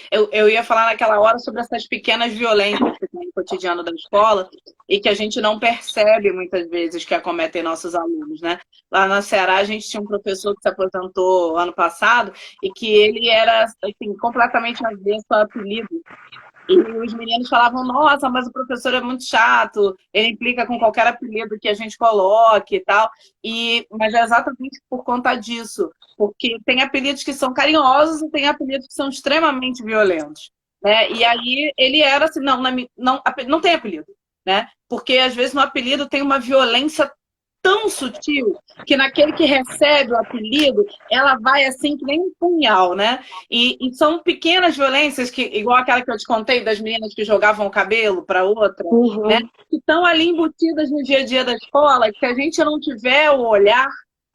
Eu ia falar naquela hora sobre essas pequenas violências que tem no cotidiano da escola e que a gente não percebe muitas vezes que acometem nossos alunos, né? Lá na Ceará a gente tinha um professor que se aposentou ano passado e que ele era assim, completamente avesso a apelido. E os meninos falavam, nossa, mas o professor é muito chato, ele implica com qualquer apelido que a gente coloque e tal. Mas é exatamente por conta disso, porque tem apelidos que são carinhosos e tem apelidos que são extremamente violentos. Né? E aí ele era assim, não tem apelido, né? Porque às vezes no apelido tem uma violência tão sutil que naquele que recebe o apelido, ela vai assim que nem um punhal, né? E são pequenas violências, que, igual aquela que eu te contei das meninas que jogavam o cabelo para outra, né? Que estão ali embutidas no dia a dia da escola, que se a gente não tiver o olhar,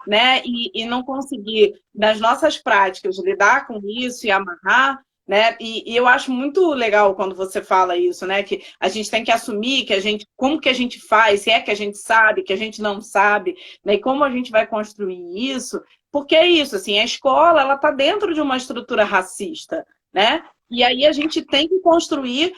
né? E não conseguir, nas nossas práticas, lidar com isso e amarrar, né? E eu acho muito legal quando você fala isso, né? Que a gente tem que assumir que como que a gente faz, se é que a gente sabe, que a gente não sabe, né? E como a gente vai construir isso, porque é isso, assim, a escola, ela está dentro de uma estrutura racista, né? E aí a gente tem que construir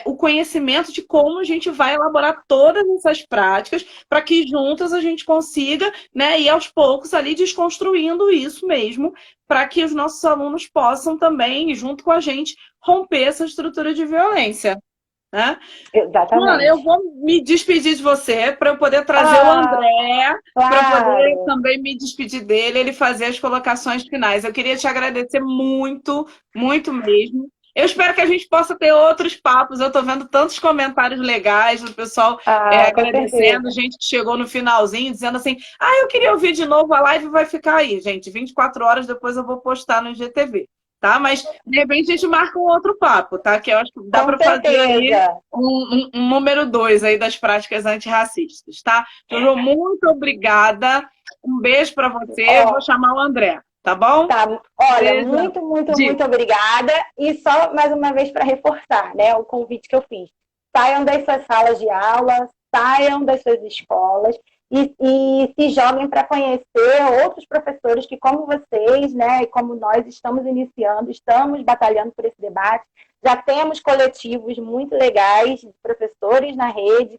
o conhecimento de como a gente vai elaborar todas essas práticas para que juntas a gente consiga, né, ir aos poucos ali desconstruindo isso mesmo, para que os nossos alunos possam também, junto com a gente, romper essa estrutura de violência. Né? Exatamente. Mano, eu vou me despedir de você para eu poder trazer o André, claro. para poder também me despedir dele, ele fazer as colocações finais. Eu queria te agradecer muito, muito mesmo. Eu espero que a gente possa ter outros papos. Eu estou vendo tantos comentários legais do pessoal agradecendo, gente que chegou no finalzinho, dizendo assim, eu queria ouvir de novo, a live vai ficar aí, gente. 24 horas depois eu vou postar no IGTV. Tá? Mas, de repente, a gente marca um outro papo, tá? Que eu acho que dá para fazer aí um número 2 aí das práticas antirracistas, tá? Jojo, muito obrigada. Um beijo para você. Eu vou chamar o André, tá bom? Tá. Olha, muito obrigada. E só mais uma vez para reforçar, né, o convite que eu fiz. Saiam das suas salas de aula, saiam das suas escolas e se joguem para conhecer outros professores que, como vocês, né, e como nós, estamos iniciando, estamos batalhando por esse debate. Já temos coletivos muito legais de professores na rede,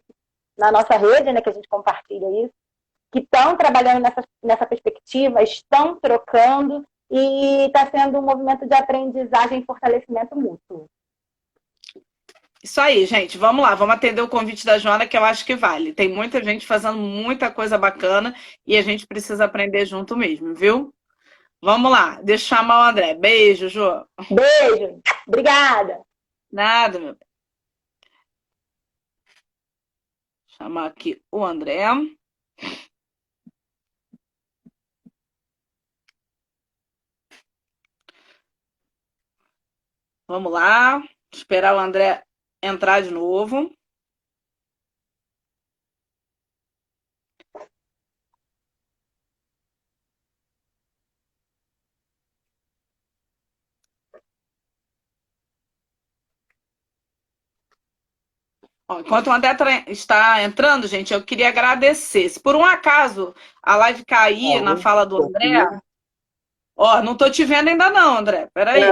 na nossa rede, né, que a gente compartilha isso, que estão trabalhando nessa perspectiva, estão trocando e está sendo um movimento de aprendizagem e fortalecimento mútuo. Isso aí, gente. Vamos lá, vamos atender o convite da Joana, que eu acho que vale. Tem muita gente fazendo muita coisa bacana e a gente precisa aprender junto mesmo, viu? Vamos lá, deixa eu chamar o André. Beijo, Jô. Beijo. Obrigada. Nada, meu bem. Vou chamar aqui o André. Vamos lá, esperar o André entrar de novo. Enquanto o André está entrando, gente, eu queria agradecer. Se por um acaso a live cair na fala do André... não estou te vendo ainda não, André. Peraí.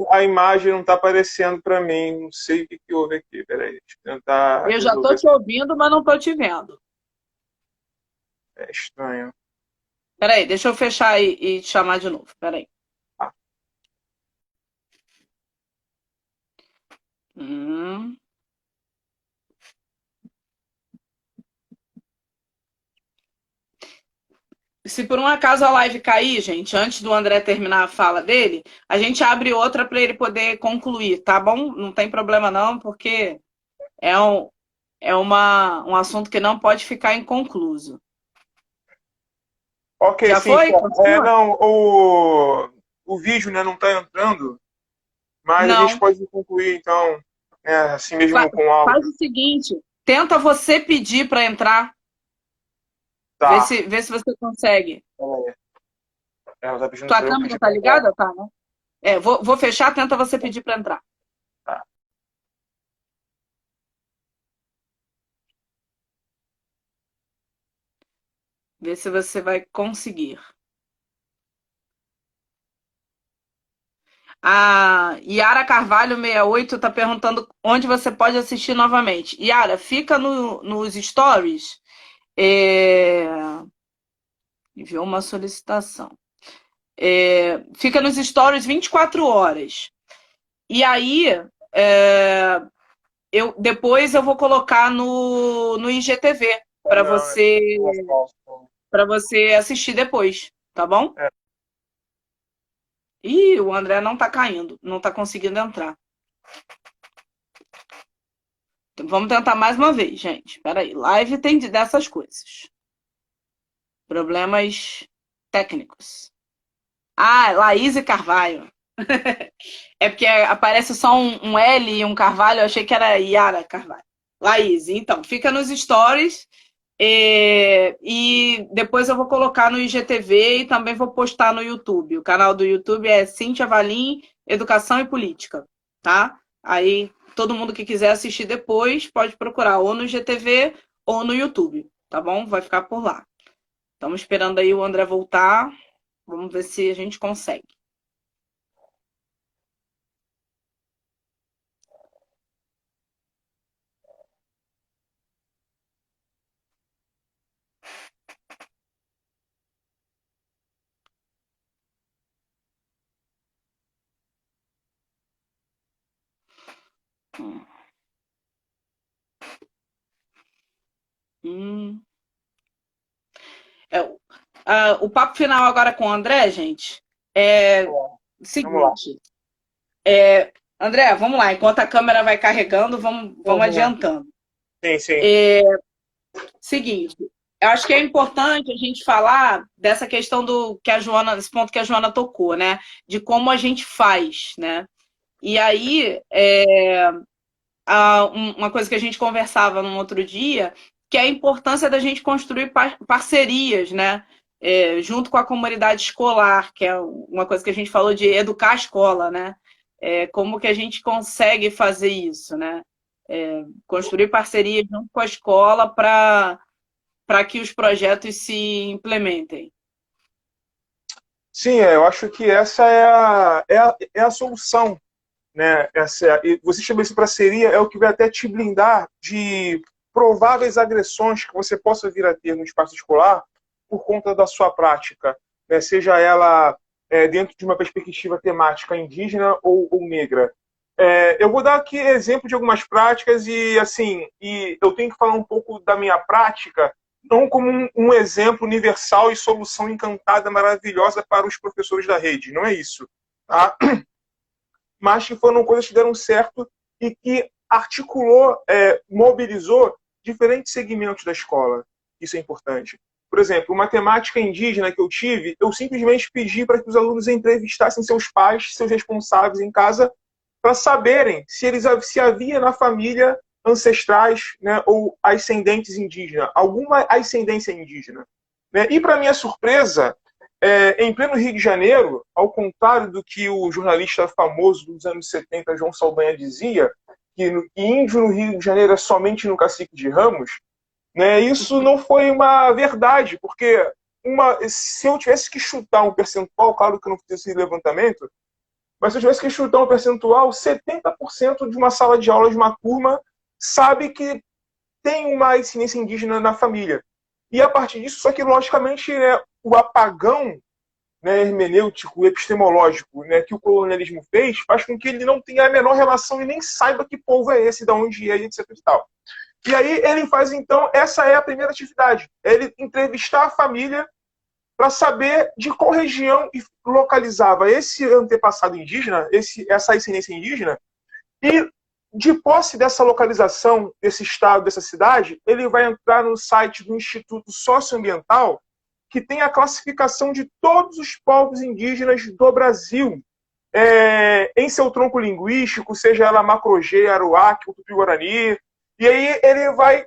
A imagem não está aparecendo para mim. Não sei o que houve aqui. Peraí, deixa eu tentar... Eu já estou te ouvindo, mas não estou te vendo. É estranho. Peraí, deixa eu fechar e te chamar de novo. Peraí. Se por um acaso a live cair, gente, antes do André terminar a fala dele, a gente abre outra para ele poder concluir, tá bom? Não tem problema não, porque é um assunto que não pode ficar inconcluso. Ok, já sim. Foi? Não, o vídeo, né, não está entrando, Mas a gente Não. pode concluir, então, assim mesmo com Faz áudio. o seguinte, tenta você pedir para entrar, Tá. vê se você consegue. Pera aí. Ela tá pedindo Tua para eu câmera pedir tá para entrar. ligada? Tá, né? Vou fechar, tenta você pedir para entrar. Tá. Vê se você vai conseguir. A Yara Carvalho 68 está perguntando onde você pode assistir novamente. Yara, fica nos stories. Enviou uma solicitação. Fica nos stories 24 horas. E aí, depois eu vou colocar no IGTV para você assistir depois, tá bom? É. Ih, o André não tá caindo, não tá conseguindo entrar. Então, vamos tentar mais uma vez, gente. Espera aí, live tem dessas coisas. Problemas técnicos. Ah, Laís Carvalho. É porque aparece só um L e um Carvalho, eu achei que era Yara Carvalho. Laís, então, fica nos stories e depois eu vou colocar no IGTV e também vou postar no YouTube. O canal do YouTube é Cíntia Valim, Educação e Política, tá? Aí todo mundo que quiser assistir depois pode procurar ou no IGTV ou no YouTube, tá bom? Vai ficar por lá. Estamos esperando aí o André voltar. Vamos ver se a gente consegue. O papo final agora com o André, gente, é o seguinte. André, vamos lá. Enquanto a câmera vai carregando, vamos adiantando. Sim. Seguinte, eu acho que é importante a gente falar dessa questão desse ponto que a Joana tocou, né? De como a gente faz, né? E aí, uma coisa que a gente conversava num outro dia, que é a importância da gente construir parcerias, né? Junto com a comunidade escolar, que é uma coisa que a gente falou de educar a escola, né? Como que a gente consegue fazer isso, né? Construir parcerias junto com a escola para que os projetos se implementem. Sim, eu acho que essa é a solução, né? E você estabelecer parceria é o que vai até te blindar de prováveis agressões que você possa vir a ter no espaço escolar por conta da sua prática, né? Seja ela dentro de uma perspectiva temática indígena ou negra. Eu vou dar aqui exemplo de algumas práticas e eu tenho que falar um pouco da minha prática, não como um exemplo universal e solução encantada, maravilhosa para os professores da rede, não é isso, tá? Mas que foram coisas que deram certo e que articulou, mobilizou diferentes segmentos da escola. Isso é importante. Por exemplo, uma temática indígena que eu tive, eu simplesmente pedi para que os alunos entrevistassem seus pais, seus responsáveis em casa, para saberem se havia na família ancestrais, né, ou ascendentes indígenas, alguma ascendência indígena. Né? E, para minha surpresa, em pleno Rio de Janeiro, ao contrário do que o jornalista famoso dos anos 70, João Saldanha, dizia, que índio no Rio de Janeiro é somente no Cacique de Ramos, né, isso não foi uma verdade, porque se eu tivesse que chutar um percentual, claro que eu não fiz esse levantamento, mas se eu tivesse que chutar um percentual, 70% de uma sala de aula de uma turma sabe que tem uma incidência indígena na família. E a partir disso, só que logicamente o apagão, né, hermenêutico, epistemológico, né, que o colonialismo faz com que ele não tenha a menor relação e nem saiba que povo é esse, de onde é, etc. e tal. E aí ele faz, então, essa é a primeira atividade, ele entrevistar a família para saber de qual região localizava esse antepassado indígena, essa ascendência indígena, e de posse dessa localização, desse estado, dessa cidade, ele vai entrar no site do Instituto Socioambiental, que tem a classificação de todos os povos indígenas do Brasil, em seu tronco linguístico, seja ela Macro-G, Aruac, Tupi-Guarani, e aí ele vai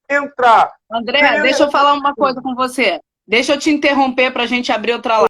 entrar. André, deixa eu falar uma coisa com você. Deixa eu te interromper para a gente abrir outra live.